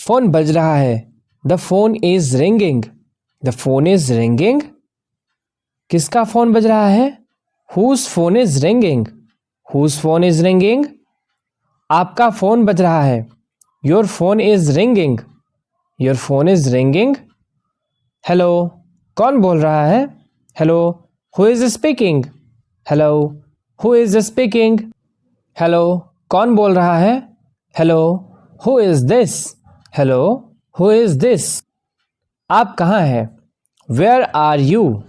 Phone बज रहा है। The phone is ringing. The phone is ringing. किसका फ़ोन बज रहा है? Whose phone is ringing. Whose phone is ringing. आपका फ़ोन बज रहा है। Your phone is ringing. Your phone is ringing. Hello, कौन बोल रहा है? Hello, who is speaking? Hello, who is speaking? Hello, कौन बोल रहा है? Hello, who is this? Hello, who is this? आप कहाँ हैं? Where are you?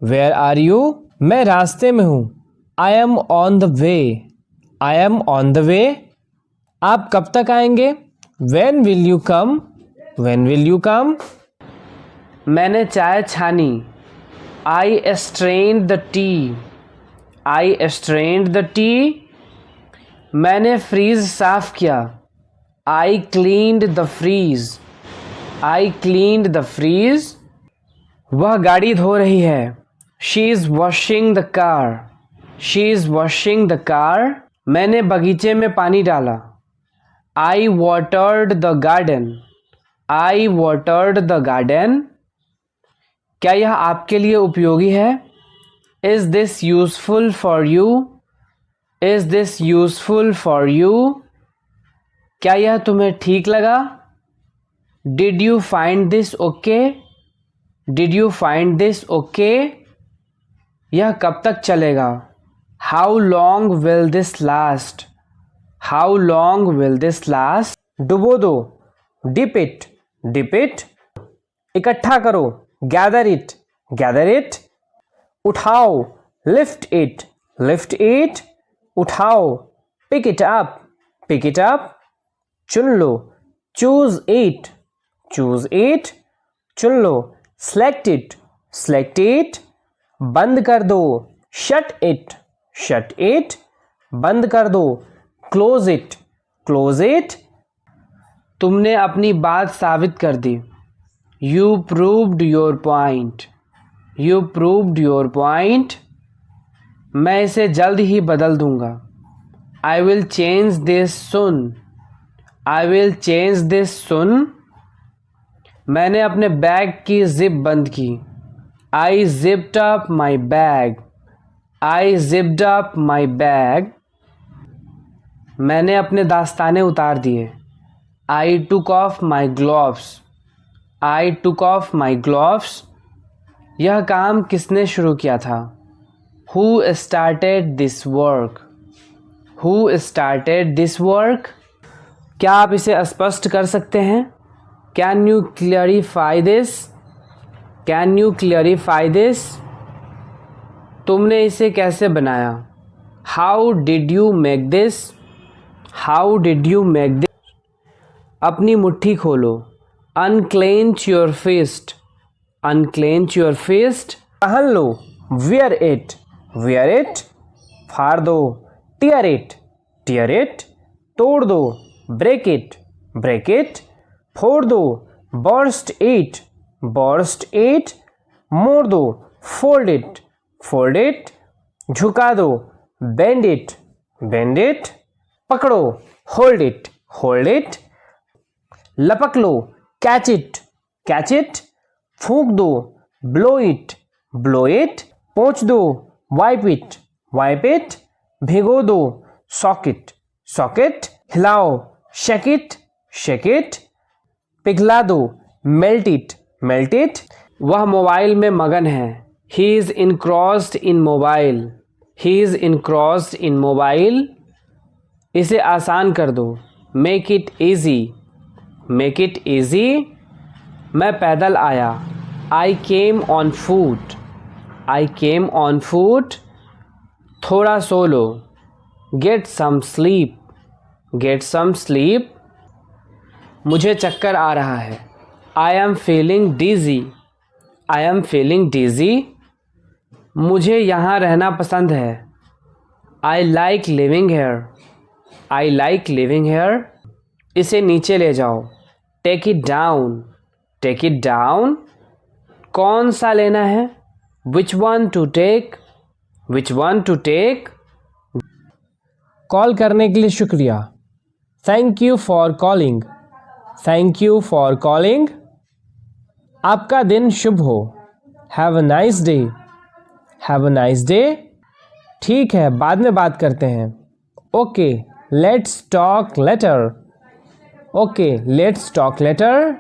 Where are you? मैं रास्ते में हूँ। I am on the way. I am on the way. आप कब तक आएंगे? When will you come? When will you come? मैंने चाय छानी। I strained the tea. I strained the tea. मैंने फ्रीज साफ किया। I cleaned the freeze. I cleaned the freeze. वह गाड़ी धो रही है। She is washing the car. She is washing the car. मैंने बगीचे में पानी डाला। I watered the garden. I watered the garden. क्या यह आपके लिए उपयोगी है? Is this useful for you? Is this useful for you? क्या यह तुम्हें ठीक लगा? Did you find this okay? Did you find this okay? यह कब तक चलेगा? How long will this last? How long will this last? डुबो दो। Dip it. Dip it. इकट्ठा करो। Gather it. Gather it. उठाओ। Lift it. Lift it. उठाओ। Pick it up. Pick it up. चुन लो। Choose it. Choose it. चुन लो। Select it. Select it. बंद कर दो। Shut it. Shut it. बंद कर दो। Close it. Close it. तुमने अपनी बात साबित कर दी। You proved your point. You proved your point. मैं इसे जल्द ही बदल दूंगा। I will change this soon. I will change this soon. मैंने अपने बैग की जिप बंद की। I zipped up my bag. I zipped up my bag. मैंने अपने दास्ताने उतार दिए। I took off my gloves. I took off my gloves. यह काम किसने शुरू किया था? Who started this work? Who started this work? क्या आप इसे स्पष्ट कर सकते हैं? Can you clarify this? Can you clarify this? तुमने इसे कैसे बनाया? How did you make this? How did you make this? अपनी मुट्ठी खोलो। Unclench your fist. Unclench your fist. पहन लो। Wear it. Wear it. फाड़ दो। Tear it. Tear it. तोड़ दो। Break it. Break it. फोड़ दो। Burst it. Burst it. मोड़ दो। Fold it. Fold it. झुका दो। Bend it. Bend it. पकड़ो। Hold it. Hold it. लपक लो। Catch it. Catch it. फूंक दो। Blow it. Blow it. पोंछ दो। Wipe it. Wipe it. भिगो दो। Sock it. Sock it. हिलाओ। Shake it. Shake it. पिघला दो। Melt it. Melt it. वह मोबाइल में मगन है। He is engrossed in mobile. He is engrossed in mobile. इसे आसान कर दो। Make it easy. Make it easy. मैं पैदल आया। I came on foot. I came on foot. थोड़ा सो लो। Get some sleep. Get some sleep. मुझे चक्कर आ रहा है। I am feeling dizzy. I am feeling dizzy. मुझे यहाँ रहना पसंद है। I like living here. I like living here. इसे नीचे ले जाओ। Take it down. Take it down. कौन सा लेना है? Which one to take? Which one to take? Call करने के लिए शुक्रिया। Thank you for calling. Thank you for calling. आपका दिन शुभ हो। Have a nice day. Have a nice day. ठीक है, बाद में बात करते हैं। Okay, let's talk later. Okay, let's talk later.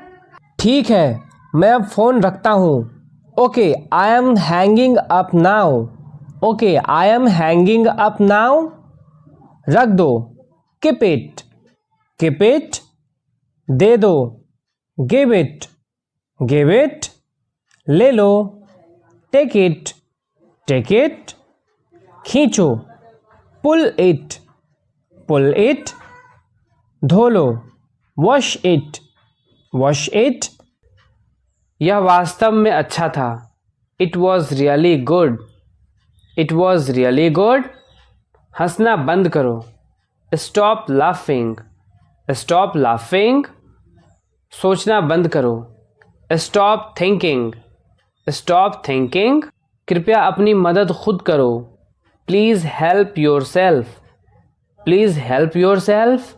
ठीक है, मैं अब फ़ोन रखता हूँ। Okay, I am hanging up now. Okay, I am hanging up now. रख दो। Keep it. Keep it. दे दो। Give it. Give it. ले लो। Take it. Take it. खींचो। Pull it. Pull it. धो लो। Wash it. Wash it. यह वास्तव में अच्छा था। It was really good. It was really good. हंसना बंद करो। Stop laughing. Stop laughing. सोचना बंद करो। Stop thinking. Stop thinking. कृपया अपनी मदद खुद करो। Please help yourself. Please help yourself.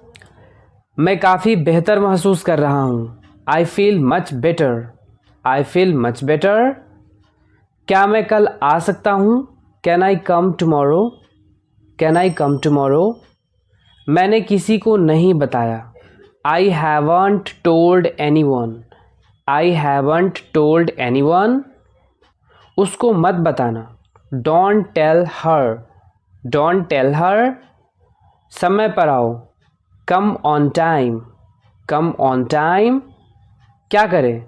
मैं काफ़ी बेहतर महसूस कर रहा हूँ। आई feel much better. I feel much better. क्या मैं कल आ सकता हूँ? Can I come tomorrow? Can I come tomorrow? मैंने किसी को नहीं बताया। I haven't told anyone. I haven't told anyone. उसको मत बताना। Don't tell her. Don't tell her. समय पर आओ। Come on time. Come on time. क्या करें?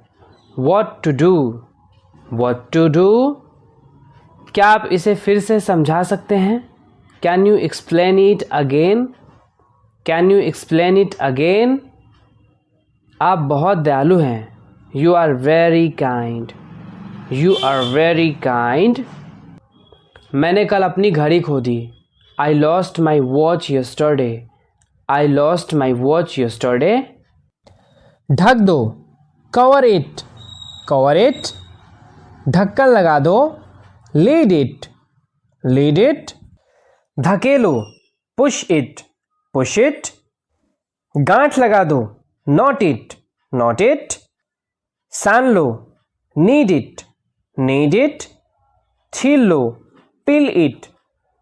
What to do. What to do. क्या आप इसे फिर से समझा सकते हैं? Can you explain it again? Can you explain it again? आप बहुत दयालु हैं। You are very kind. You are very kind. मैंने कल अपनी घड़ी खो दी। I lost my watch yesterday. I lost my watch yesterday. ढक दो। Cover it. Cover it. ढक्कन लगा दो। Lid it. Lid it. धकेलो। Push it. Push it. गांठ लगा दो। Knot it. Knot it. सान लो। Knead it. Knead it. छील लो। Peel it.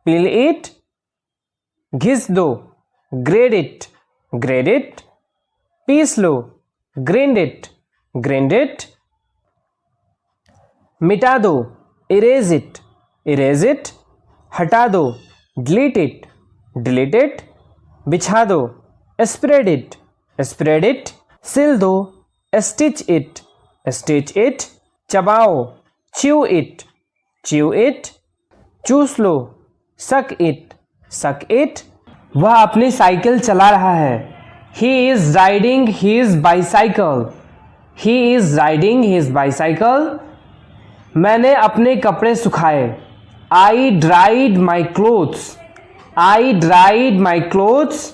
Peel it. घिस दो। Grate it. Grate it. पीस लो। Grind it. Grind it. मिटा दो। Erase it. Erase it. हटा दो। Delete it. Delete it. बिछा दो। Spread it. Spread it. सिल दो। Stitch it. Stitch it. चबाओ। Chew it. Chew it. चूस लो। सक इट। सक इट। वह अपनी साइकिल चला रहा है। He is riding his bicycle. He is riding his bicycle. मैंने अपने कपड़े सुखाए। I dried my clothes. I dried my clothes.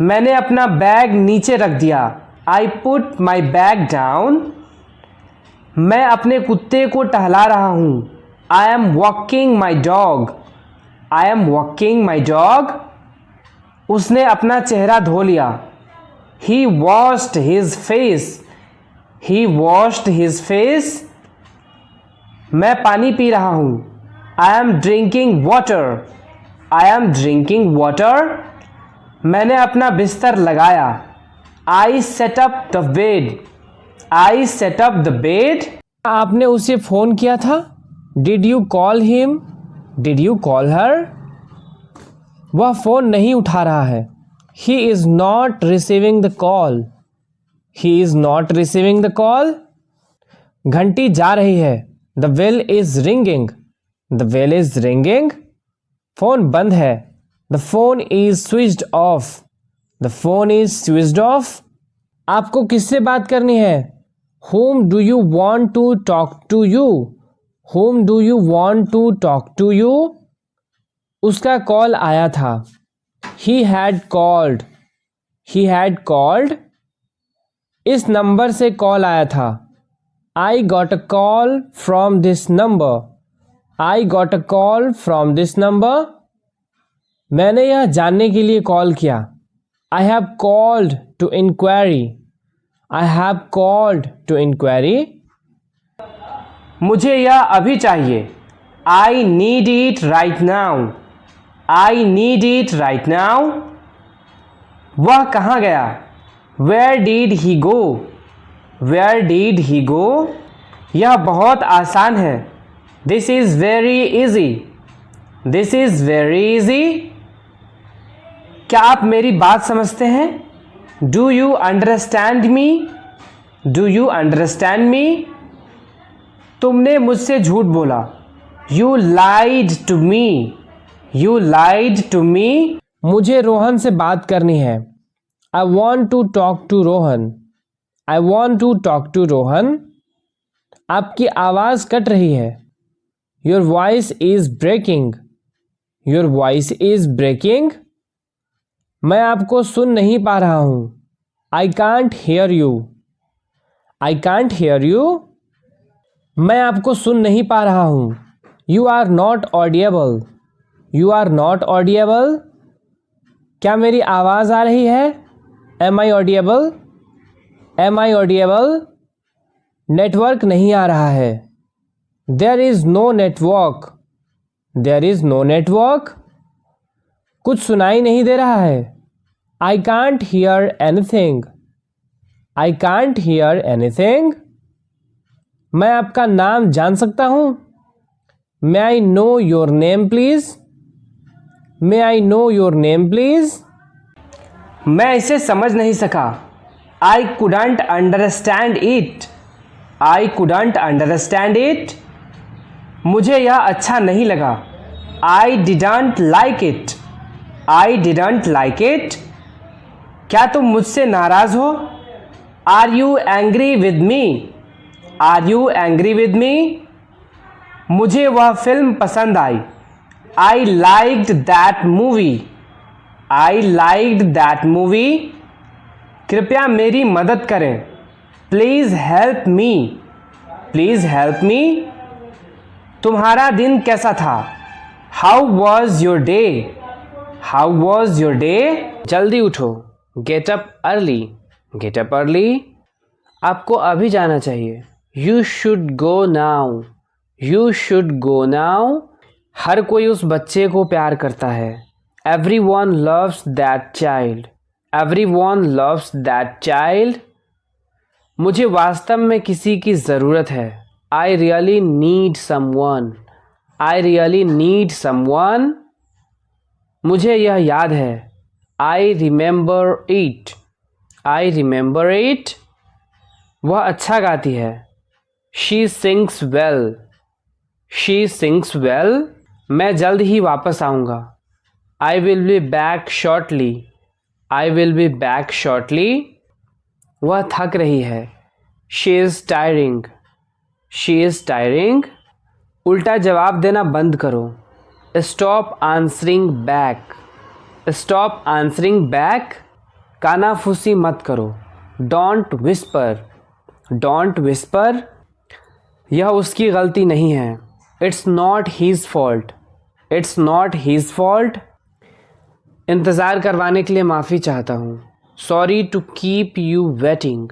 मैंने अपना बैग नीचे रख दिया। I put my bag down. मैं अपने कुत्ते को टहला रहा हूँ। I am walking my dog. I am walking my dog. उसने अपना चेहरा धो लिया। He washed his face. He washed his face. मैं पानी पी रहा हूँ। I am drinking water. I am drinking water. मैंने अपना बिस्तर लगाया। I set up the bed. I set up the bed. आपने उसे फ़ोन किया था? Did you call him? Did you call her? वह फ़ोन नहीं उठा रहा है। He is not receiving the call. He is not receiving the call. घंटी जा रही है। The bell is ringing. The bell is ringing. Phone बंद है। The phone is switched off. The phone is switched off. आपको किससे बात करनी है? Whom do you want to talk to you? Whom do you want to talk to you? उसका call आया था। He had called. He had called. इस number से कॉल आया था। I got a call from this number. I got a call from this number. मैंने यह जानने के लिए कॉल किया। I have called to inquiry. I have called to inquiry. मुझे यह अभी चाहिए. I need it right now. I need it right now. वह कहाँ गया? Where did he go? Where did he go? यह बहुत आसान है. This is very easy. This is very easy. क्या आप मेरी बात समझते हैं? Do you understand me? Do you understand me? तुमने मुझसे झूठ बोला. You lied to me. You lied to me. मुझे रोहन से बात करनी है. I want to talk to Rohan. I want to talk to Rohan. आपकी आवाज़ कट रही है. Your voice is breaking. Your voice is breaking. मैं आपको सुन नहीं पा रहा हूँ. I can't hear you. I can't hear you. मैं आपको सुन नहीं पा रहा हूँ. You are not audible. You are not audible. क्या मेरी आवाज़ आ रही है? Am I audible? Am I audible? Network नहीं आ रहा है. There is no network. There is no network. कुछ सुनाई नहीं दे रहा है. I can't hear anything. I can't hear anything. मैं आपका नाम जान सकता हूँ? May I know your name please? May I know your name please? मैं इसे समझ नहीं सका. I couldn't understand it. I couldn't understand it. मुझे यह अच्छा नहीं लगा. I didn't like it. I didn't like it. क्या तुम मुझसे नाराज़ हो? Are you angry with me? Are you angry with me? मुझे वह फिल्म पसंद आई. I liked that movie. I liked that movie. कृपया मेरी मदद करें. Please help me. Please help me. तुम्हारा दिन कैसा था? How was your day? How was your day? जल्दी उठो. Get up early. Get up early. आपको अभी जाना चाहिए. You should go now. You should go now. हर कोई उस बच्चे को प्यार करता है. Everyone loves that child. Everyone loves that child. मुझे वास्तव में किसी की ज़रूरत है. I really need someone. I really need someone. मुझे यह याद है. I remember it. I remember it. वह अच्छा गाती है. She sings well. She sings well. मैं जल्द ही वापस आऊँगा. I will be back shortly. I will be back shortly. वह थक रही है. She is tiring. She is tiring. उल्टा जवाब देना बंद करो. Stop answering back. Stop answering back. कानाफूसी मत करो. Don't whisper. Don't whisper. यह उसकी गलती नहीं है. It's not his fault. It's not his fault. इंतज़ार करवाने के लिए माफ़ी चाहता हूँ. Sorry to keep you waiting.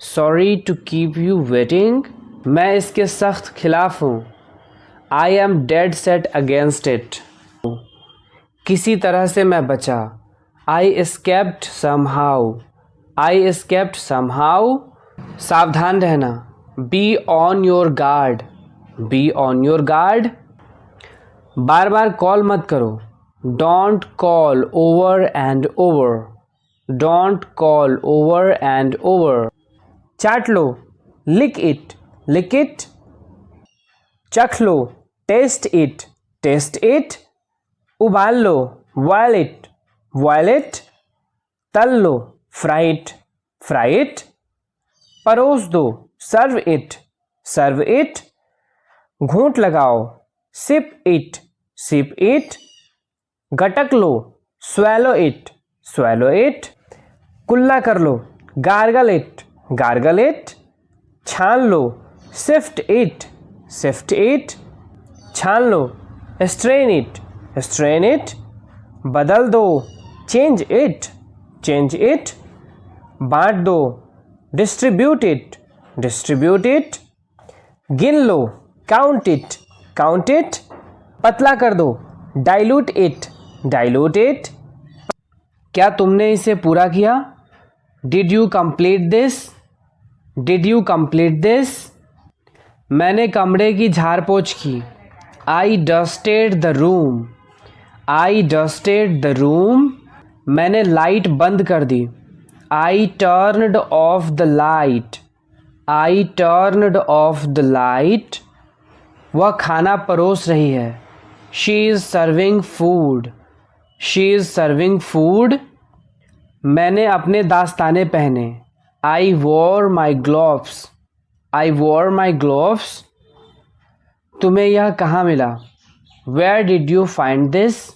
Sorry to keep you waiting. मैं इसके सख्त खिलाफ हूँ. I am dead set against it. किसी तरह से मैं बचा. I escaped somehow. I escaped somehow. सावधान रहना. Be on your guard. Be on your guard. Bar bar call मत करो. Don't call over and over. Don't call over and over. Chaat low. Lick it. Lick it. चख लो. Taste it. Taste it. उबाल लो. Boil it. Boil it. तल लो. Fry it. Fry it. परोस दो. Serve it. Serve it. घूंट लगाओ. Sip it. Sip it. गटक low. Swallow it. Swallow it. कुल्ला कर लो. Gargle it. Gargle it. छान लो. Sift it. Sift it. छान लो. Strain it. Strain it. बदल दो. Change it. Change it. बांट दो. Distribute it, distribute it. गिन लो, काउंट इट, काउंट इट। पतला कर दो, डाइल्यूट इट, डाइल्यूट इट। क्या तुमने इसे पूरा किया? Did you complete this, did you complete this. मैंने कमरे की झाड़ पोंछ की, I dusted the room, I dusted the room. मैंने लाइट बंद कर दी, I turned off the light, I turned off the light. वह खाना परोस रही है, she is serving food, she is serving food. मैंने अपने दास्ताने पहने, I wore my gloves, I wore my gloves. तुम्हें यह कहाँ मिला? Where did you find this,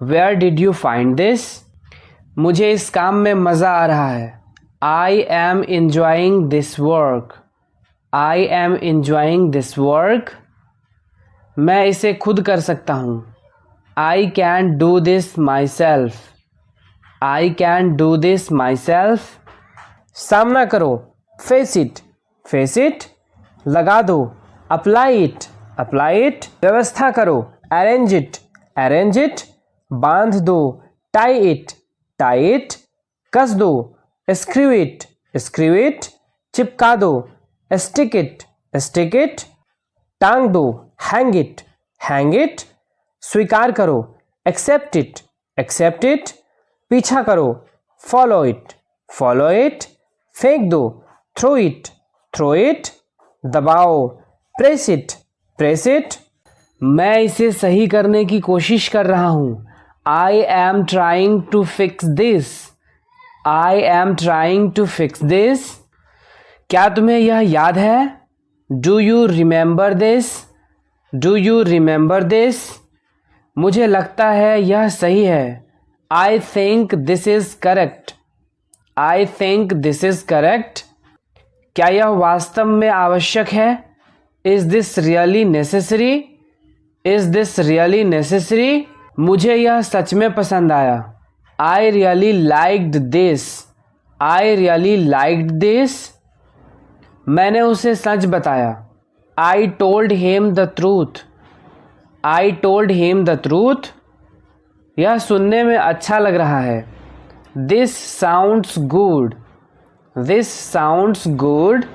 where did you find this. मुझे इस काम में मज़ा आ रहा है, I am enjoying this work, I am enjoying this work. मैं इसे खुद कर सकता हूँ, I can do this myself, I can do this myself. सामना करो, फेस इट, फेस इट। लगा दो, अप्लाई इट, अप्लाई इट। व्यवस्था करो, अरेंज इट, अरेंज इट। बांध दो, टाई इट, टाई इट। कस दो, स्क्रू इट, स्क्रू इट। चिपका दो, स्टिक इट, स्टिक इट। टांग दो, हैंग इट, हैंग इट। स्वीकार करो, एक्सेप्ट इट, एक्सेप्ट इट। पीछा करो, फॉलो इट, फॉलो इट। फेंक दो, थ्रो इट, थ्रो इट। दबाओ, प्रेस इट, प्रेस इट। मैं इसे सही करने की कोशिश कर रहा हूँ, I am trying to fix this, I am trying to fix this. क्या तुम्हें यह याद है? Do you remember this, do you remember this. मुझे लगता है यह सही है, I think this is correct, I think this is correct. क्या यह वास्तव में आवश्यक है? Is this really necessary, is this really necessary. मुझे यह सच में पसंद आया, I really liked this, I really liked this. मैंने उसे सच बताया, I told him the truth, I told him the truth. यह सुनने में अच्छा लग रहा है, this sounds good, this sounds good.